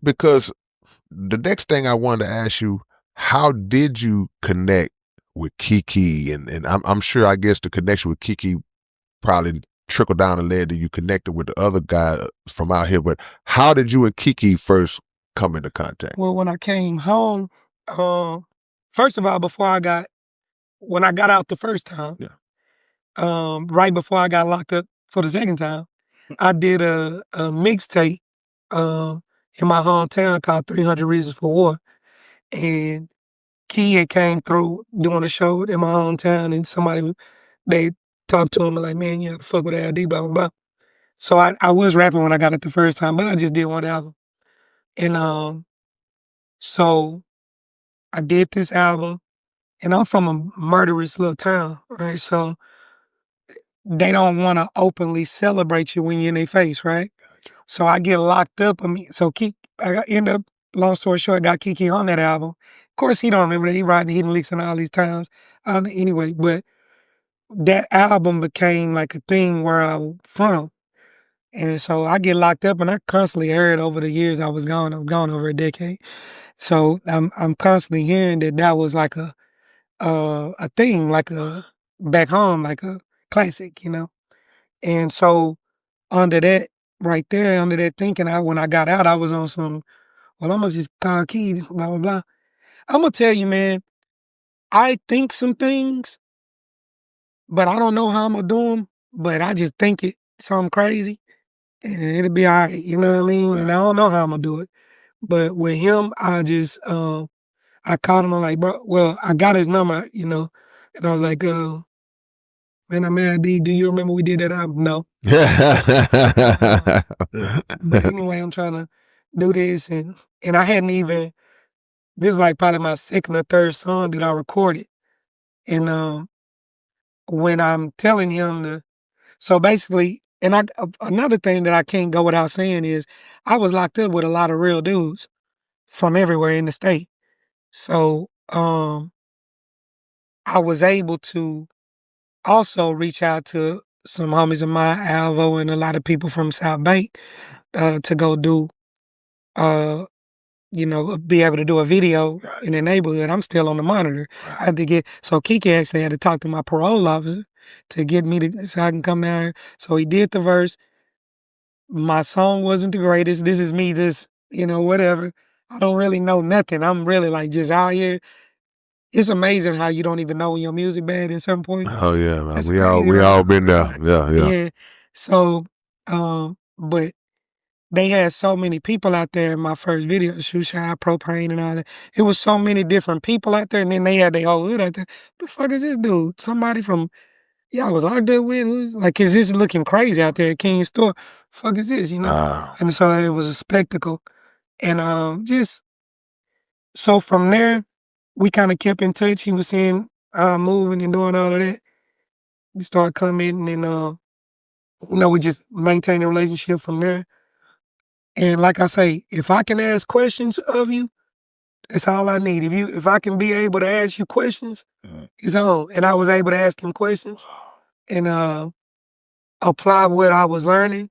because the next thing I wanted to ask you, how did you connect with KeKe? And I'm sure, I guess, the connection with KeKe probably trickled down and led to you connected with the other guy from out here. But how did you and KeKe first come into contact? Well, when I came home, first of all, when I got out the first time, right before I got locked up for the second time, I did a mixtape in my hometown called 300 Reasons for War. And Key had came through doing a show in my hometown, and they talked to him and like, man, you have to fuck with AD, blah, blah, blah. So I was rapping when I got it the first time, but I just did one album. And so I did this album, and I'm from a murderous little town, right? So they don't want to openly celebrate you when you're in their face, right? Gotcha. So I get locked up. I end up, long story short, I got KeKe on that album. Of course, he don't remember that. He riding hidden licks in all these towns. Anyway, but that album became like a thing where I'm from. And so I get locked up, and I constantly heard over the years I was gone over a decade. So I'm constantly hearing that was like a thing, like a back home, like a classic, And so under that right there, under that thinking, when I got out, I was on some, well, I'm gonna just call Key, blah, blah, blah. I'm gonna tell you, man, I think some things, but I don't know how I'm gonna do them, but I just think something crazy, and it'll be all right, you know what I mean? And I don't know how I'm gonna do it. But with him, I just, I called him, I'm like, bro, well, I got his number, and I was like, man, I'm mad, D. Do you remember we did that album? No. But anyway, I'm trying to do this, and I hadn't even, this is like probably my second or third song that I recorded. And when I'm telling him so basically, and another thing that I can't go without saying is I was locked up with a lot of real dudes from everywhere in the state. So I was able to also reach out to some homies of mine, Alvo, and a lot of people from South Bank to go do, be able to do a video in the neighborhood. I'm still on the monitor. I had to so KeKe actually had to talk to my parole officer to get me so I can come down here. So he did the verse. My song wasn't the greatest. This is me just, whatever. I don't really know nothing. I'm really like just out here. It's amazing how you don't even know when your music bad at some point. Oh yeah, man. We all been there. Yeah. So, but they had so many people out there in my first video shoot, Shy Propane and all that. It was so many different people out there, and then they had their whole hood out there. What the fuck is this dude? Somebody from I was locked up with. Who's like, is this looking crazy out there at King's store? Fuck is this, And so it was a spectacle. And just so from there, we kind of kept in touch. He was saying moving and doing all of that. We started coming, and we just maintained a relationship from there. And like I say, if I can ask questions of you, that's all I need. If I can be able to ask you questions, it's on. And I was able to ask him questions and apply what I was learning.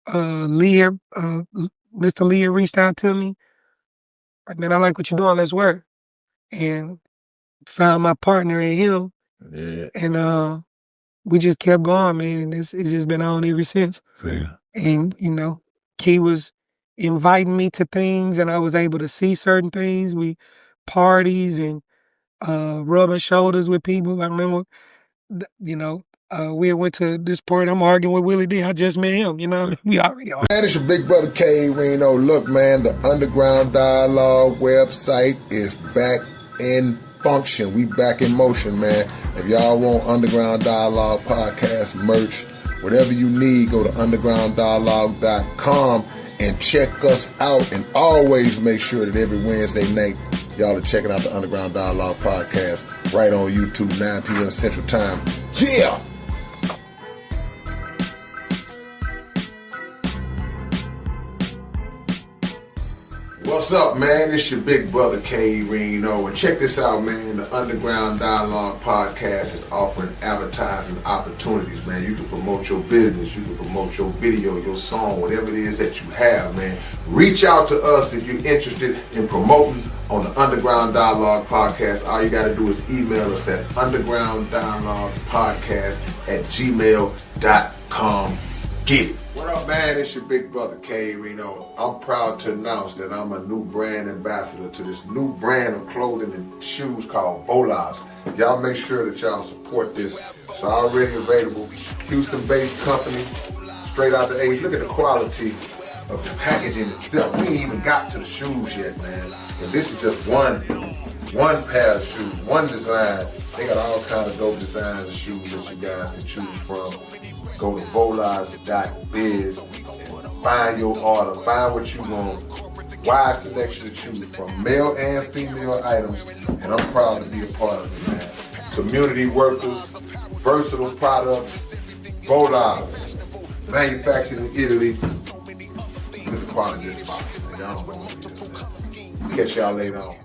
Mr. Lear reached out to me. Like, man, I like what you're doing. Let's work. And found my partner in him. Yeah. And we just kept going, man. And it's just been on ever since. Yeah. And, Key was inviting me to things, and I was able to see certain things. We parties and rubbing shoulders with people. I remember, we went to this party. I'm arguing with Willie D. I just met him, we already are. Man, it's your big brother K. Reno. Look, man, the Underground Dialogue website is back in function. We back in motion, man. If y'all want Underground Dialogue podcast merch, whatever you need, go to undergrounddialogue.com and check us out. And always make sure that every Wednesday night, y'all are checking out the Underground Dialogue podcast right on YouTube, 9 p.m. Central Time. Yeah! What's up, man? It's your big brother, KeKe Reno. And check this out, man. The Underground Dialogue Podcast is offering advertising opportunities, man. You can promote your business. You can promote your video, your song, whatever it is that you have, man. Reach out to us if you're interested in promoting on the Underground Dialogue Podcast. All you got to do is email us at undergrounddialoguepodcast@gmail.com. Get it. What up, man? It's your big brother, KeKe Reno. I'm proud to announce that I'm a new brand ambassador to this new brand of clothing and shoes called Bolas. Y'all make sure that y'all support this. It's already available. Houston-based company, straight out the A's. Look at the quality of the packaging itself. We ain't even got to the shoes yet, man. And this is just one pair of shoes, one design. They got all kinds of dope designs of shoes that you guys can choose from. Go to bolas.biz and find your order, find what you want. Wide selection to choose from, male and female items, and I'm proud to be a part of it, man. Community workers, versatile products, Bolas, manufactured in Italy. Look at the quality of this box, man. Y'all don't know what it is, man. Catch y'all later on.